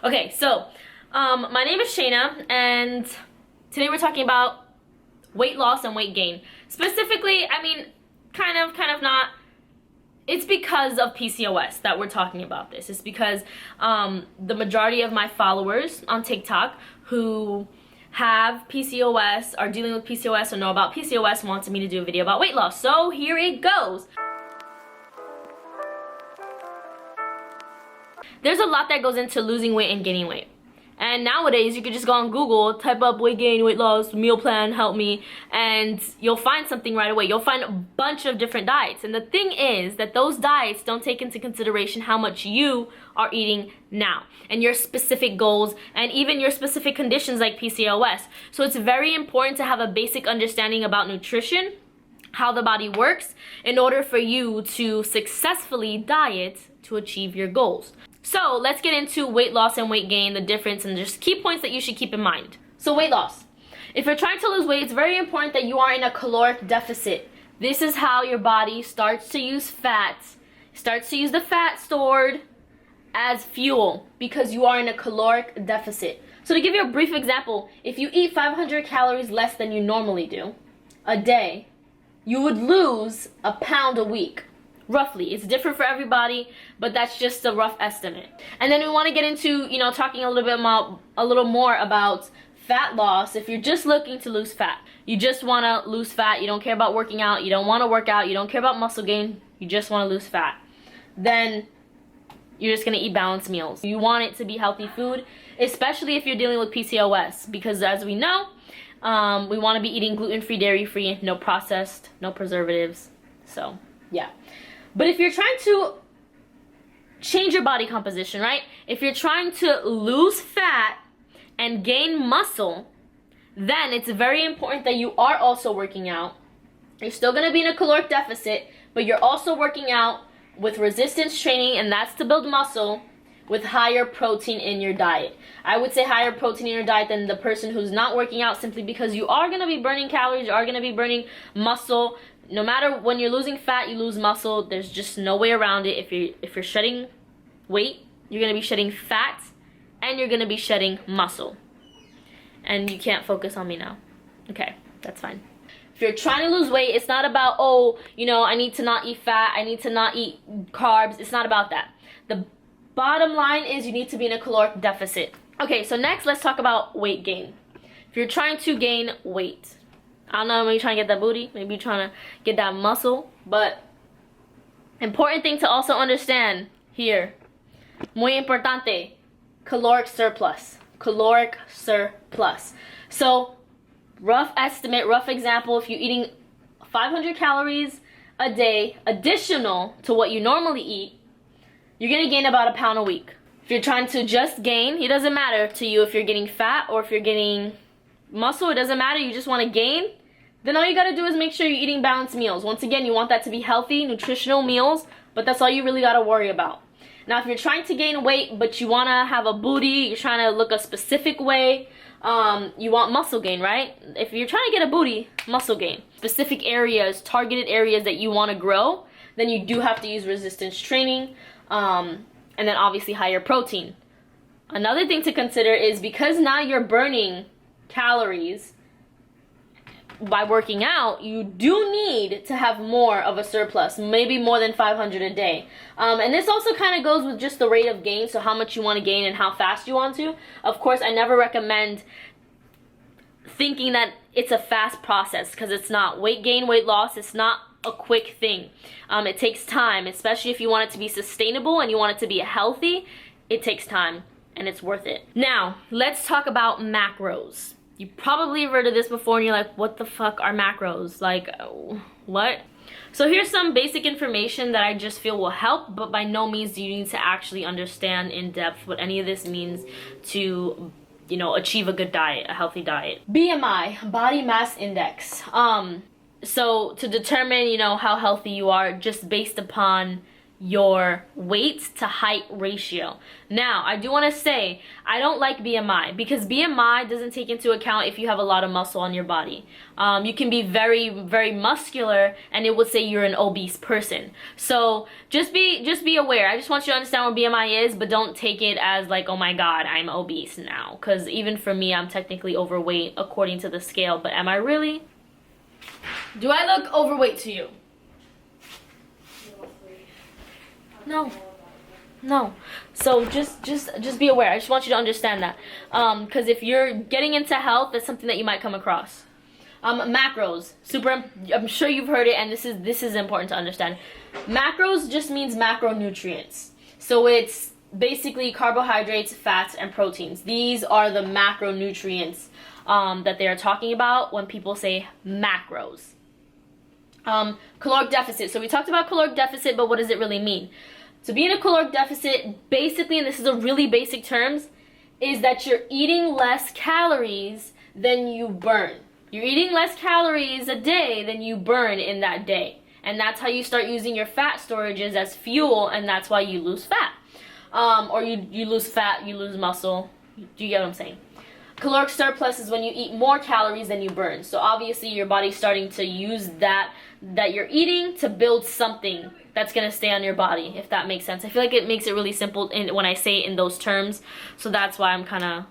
Okay, so my name is Shayna, and today we're talking about weight loss and weight gain. Specifically, I mean, kind of not. It's because of PCOS that we're talking about this. It's because the majority of my followers on TikTok who have PCOS, are dealing with PCOS, or know about PCOS, wanted me to do a video about weight loss. So here it goes. There's a lot that goes into losing weight and gaining weight. And nowadays, you could just go on Google, type up weight gain, weight loss, meal plan, help me, and you'll find something right away. You'll find a bunch of different diets. And the thing is that those diets don't take into consideration how much you are eating now, and your specific goals, and even your specific conditions like PCOS. So it's very important to have a basic understanding about nutrition, how the body works, in order for you to successfully diet to achieve your goals. So let's get into weight loss and weight gain, the difference, and just key points that you should keep in mind. So weight loss. If you're trying to lose weight, it's very important that you are in a caloric deficit. This is how your body starts to use fat, starts to use the fat stored as fuel, because you are in a caloric deficit. So to give you a brief example, if you eat 500 calories less than you normally do a day, you would lose a pound a week. Roughly. It's different for everybody, but that's just a rough estimate. And then we want to get into, talking a little more about fat loss. If you're just looking to lose fat, you just want to lose fat, you don't care about working out, you don't want to work out, you don't care about muscle gain, you just want to lose fat, then you're just going to eat balanced meals. You want it to be healthy food, especially if you're dealing with PCOS, because as we know, we want to be eating gluten-free, dairy-free, no processed, no preservatives. So, yeah. But if you're trying to change your body composition, right? If you're trying to lose fat and gain muscle, then it's very important that you are also working out. You're still going to be in a caloric deficit, but you're also working out with resistance training, and that's to build muscle, with higher protein in your diet. I would say higher protein in your diet than the person who's not working out, simply because you are going to be burning calories, you are going to be burning muscle. No matter when you're losing fat, you lose muscle. There's just no way around it. If you're shedding weight, you're going to be shedding fat, and you're going to be shedding muscle. And you can't focus on me now. Okay, that's fine. If you're trying to lose weight, it's not about, I need to not eat fat, I need to not eat carbs. It's not about that. The bottom line is you need to be in a caloric deficit. Okay, so next let's talk about weight gain. If you're trying to gain weight, I don't know, maybe you're trying to get that booty, maybe you're trying to get that muscle, but important thing to also understand here, muy importante, caloric surplus. Caloric surplus. So, rough estimate, rough example, if you're eating 500 calories a day additional to what you normally eat, you're going to gain about a pound a week. If you're trying to just gain, it doesn't matter to you if you're getting fat or if you're getting muscle, it doesn't matter, you just want to gain, then all you got to do is make sure you're eating balanced meals. Once again, you want that to be healthy, nutritional meals, but that's all you really got to worry about. Now, if you're trying to gain weight, but you want to have a booty, you're trying to look a specific way, you want muscle gain, right? If you're trying to get a booty, muscle gain. Specific areas, targeted areas that you want to grow, then you do have to use resistance training, and then obviously higher protein. Another thing to consider is because now you're burning calories by working out, you do need to have more of a surplus, maybe more than 500 a day. And this also kind of goes with just the rate of gain, so how much you want to gain and how fast you want to. Of course, I never recommend thinking that it's a fast process, because it's not. Weight gain, weight loss, it's not a quick thing. It takes time, especially if you want it to be sustainable and you want it to be healthy. It takes time, and it's worth it. Now, let's talk about macros. You probably have heard of this before and you're like, what the fuck are macros? Like, what? So here's some basic information that I just feel will help, but by no means do you need to actually understand in depth what any of this means to, achieve a good diet, a healthy diet. BMI, body mass index. So to determine, how healthy you are just based upon your weight to height ratio. Now, I do want to say, I don't like BMI because BMI doesn't take into account if you have a lot of muscle on your body. You can be very, very muscular and it would say you're an obese person. So just be aware. I just want you to understand what BMI is, but don't take it as like, oh my God, I'm obese now. Because even for me, I'm technically overweight according to the scale, but am I really? Do I look overweight to you? No. So just be aware. I just want you to understand that. Because if you're getting into health, that's something that you might come across. Macros, I'm sure you've heard it, and this is important to understand. Macros just means macronutrients. So it's basically carbohydrates, fats, and proteins. These are the macronutrients that they are talking about when people say macros. Caloric deficit. So we talked about caloric deficit, but what does it really mean? To be in a caloric deficit, basically, and this is a really basic terms, is that you're eating less calories than you burn. You're eating less calories a day than you burn in that day. And that's how you start using your fat storages as fuel, and that's why you lose fat. Or you lose fat, you lose muscle. Do you get what I'm saying? Caloric surplus is when you eat more calories than you burn. So obviously your body's starting to use that you're eating to build something that's going to stay on your body, if that makes sense. I feel like it makes it really simple when I say it in those terms. So that's why I'm kind of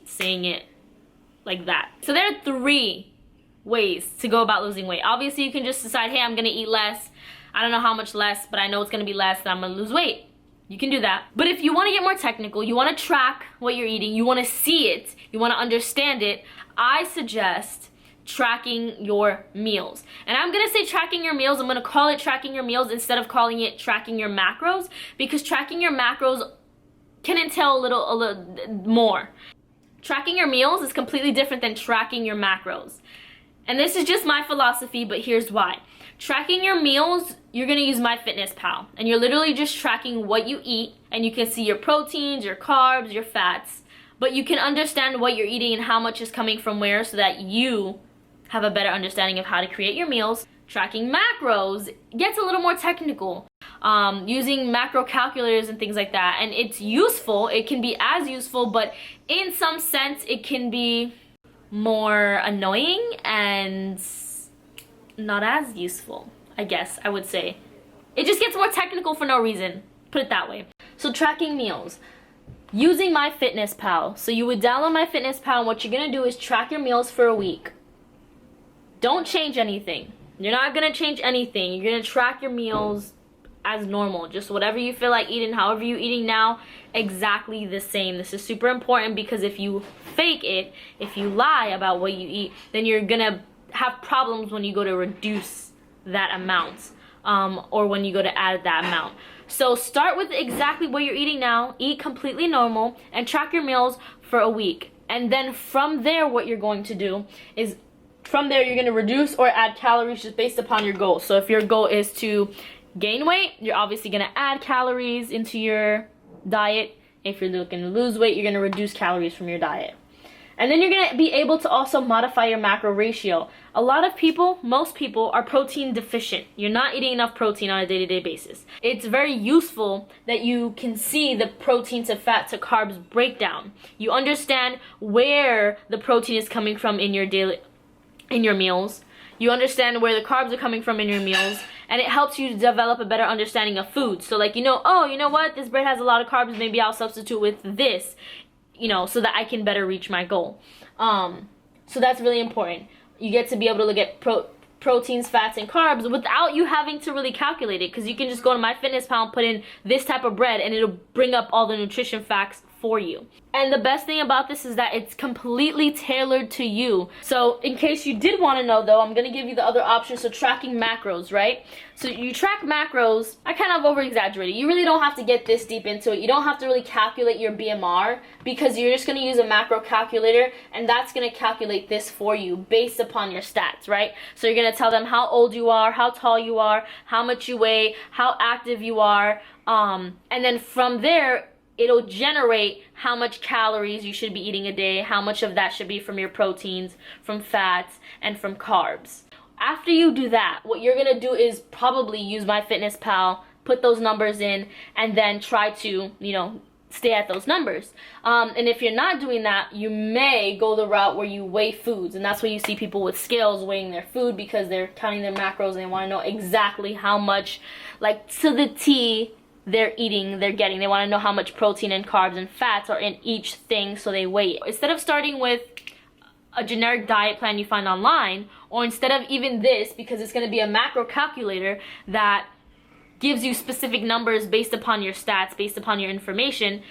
saying it like that. So there are 3 ways to go about losing weight. Obviously you can just decide, hey, I'm going to eat less. I don't know how much less, but I know it's going to be less, and I'm going to lose weight. You can do that. But if you want to get more technical, you want to track what you're eating, you want to see it, you want to understand it, I suggest tracking your meals. And I'm going to say tracking your meals. I'm going to call it tracking your meals instead of calling it tracking your macros, because tracking your macros can entail a little more. Tracking your meals is completely different than tracking your macros. And this is just my philosophy, but here's why. Tracking your meals, you're going to use MyFitnessPal, and you're literally just tracking what you eat, and you can see your proteins, your carbs, your fats, but you can understand what you're eating and how much is coming from where, so that you have a better understanding of how to create your meals. Tracking macros gets a little more technical, using macro calculators and things like that, and it's useful. It can be as useful, but in some sense it can be more annoying and not as useful, I guess I would say. It just gets more technical for no reason, put it that way. So tracking meals, using MyFitnessPal. So you would download MyFitnessPal, and what you're gonna do is track your meals for a week. Don't change anything. You're not gonna change anything. You're gonna track your meals as normal, just whatever you feel like eating, however you're eating now, exactly the same. This is super important, because if you fake it, if you lie about what you eat, then you're gonna have problems when you go to reduce that amount, or when you go to add that amount. So start with exactly what you're eating now, eat completely normal, and track your meals for a week. And then from there, what you're going to do is, from there you're going to reduce or add calories just based upon your goal. So if your goal is to gain weight, you're obviously going to add calories into your diet. If you're looking to lose weight, you're going to reduce calories from your diet. And then you're going to be able to also modify your macro ratio. A lot of people, most people, are protein deficient. You're not eating enough protein on a day-to-day basis. It's very useful that you can see the protein to fat to carbs breakdown. You understand where the protein is coming from in your meals. You understand where the carbs are coming from in your meals, and it helps you to develop a better understanding of food. So like, oh, you know what? This bread has a lot of carbs. Maybe I'll substitute with this, so that I can better reach my goal. So that's really important. You get to be able to look at proteins, fats, and carbs without you having to really calculate it, because you can just go to MyFitnessPal and put in this type of bread, and it'll bring up all the nutrition facts for you. And the best thing about this is that it's completely tailored to you. So in case you did want to know though, I'm going to give you the other options. So tracking macros, right? So you track macros. I kind of over exaggerated. You really don't have to get this deep into it. You don't have to really calculate your BMR, because you're just going to use a macro calculator, and that's going to calculate this for you based upon your stats, right? So you're going to tell them how old you are, how tall you are, how much you weigh, how active you are, and then from there it'll generate how much calories you should be eating a day, how much of that should be from your proteins, from fats, and from carbs. After you do that, what you're gonna do is probably use MyFitnessPal, put those numbers in, and then try to, you know, stay at those numbers. And if you're not doing that, you may go the route where you weigh foods, and that's why you see people with scales weighing their food, because they're counting their macros and they want to know exactly how much, like to the T, they're eating, they're getting. They want to know how much protein and carbs and fats are in each thing, so they weigh it. Instead of starting with a generic diet plan you find online, or instead of even this, because it's going to be a macro calculator that gives you specific numbers based upon your stats, based upon your information,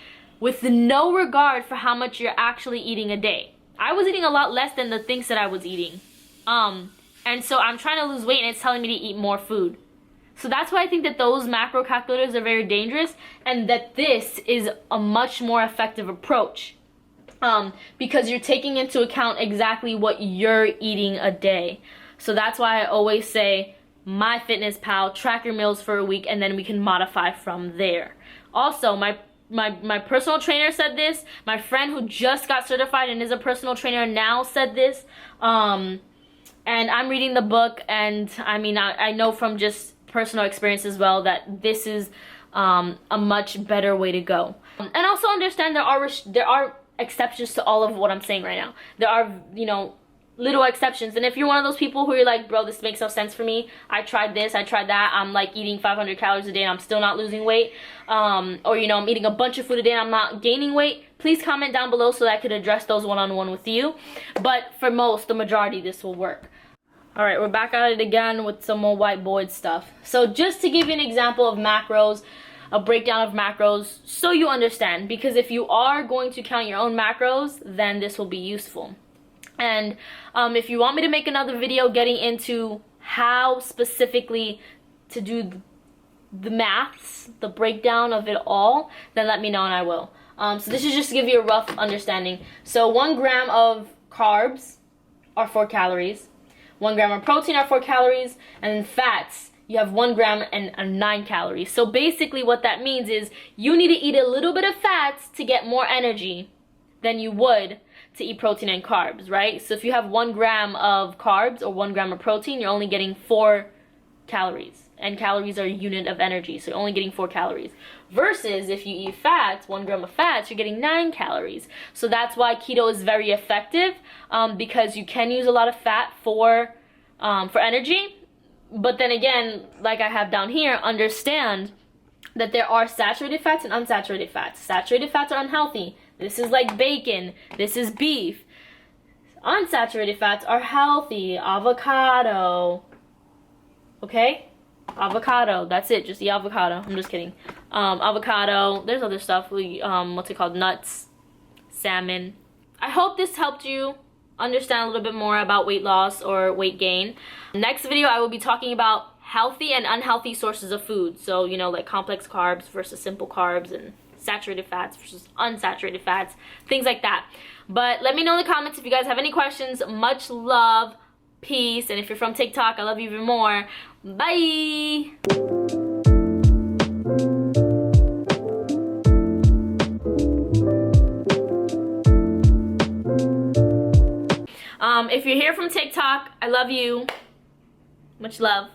with no regard for how much you're actually eating a day. I was eating a lot less than the things that I was eating. And so I'm trying to lose weight and it's telling me to eat more food. So that's why I think that those macro calculators are very dangerous, and that this is a much more effective approach. Because you're taking into account exactly what you're eating a day. So that's why I always say, MyFitnessPal, track your meals for a week, and then we can modify from there. Also, my personal trainer said this. My friend who just got certified and is a personal trainer now said this. And I'm reading the book, and I mean, I know from just personal experience as well that this is a much better way to go. And also understand there are exceptions to all of what I'm saying right now. There are, you know, little exceptions, and if you're one of those people who you're like, bro, this makes no sense for me, I tried this, I tried that, I'm like eating 500 calories a day and I'm still not losing weight, or you know, I'm eating a bunch of food a day and I'm not gaining weight, please comment down below so that I could address those one-on-one with you. But for the majority, this will work. Alright, we're back at it again with some more white boy stuff. So just to give you an example of macros, a breakdown of macros, so you understand, because if you are going to count your own macros, then this will be useful. And if you want me to make another video getting into how specifically to do the maths, the breakdown of it all, then let me know and I will. So this is just to give you a rough understanding. So 1 gram of carbs are 4 calories. 1 gram of protein are 4 calories. And then fats, you have 1 gram and 9 calories. So basically what that means is you need to eat a little bit of fats to get more energy than you would to eat protein and carbs, right? So if you have 1 gram of carbs or 1 gram of protein, you're only getting 4 calories. And calories are a unit of energy, so you're only getting 4 calories. Versus if you eat fats, 1 gram of fats, you're getting 9 calories. So that's why keto is very effective, because you can use a lot of fat for energy. But then again, like I have down here, understand that there are saturated fats and unsaturated fats. Saturated fats are unhealthy. This is like bacon. This is beef. Unsaturated fats are healthy. Avocado. Okay? Avocado. That's it. Just the avocado. I'm just kidding. Avocado. There's other stuff. What's it called? Nuts. Salmon. I hope this helped you understand a little bit more about weight loss or weight gain. Next video, I will be talking about healthy and unhealthy sources of food. So, you know, like complex carbs versus simple carbs, and saturated fats versus unsaturated fats, things like that. But let me know in the comments if you guys have any questions. Much love, peace, and if you're from TikTok, I love you even more. Bye! If you're here from TikTok, I love you. Much love.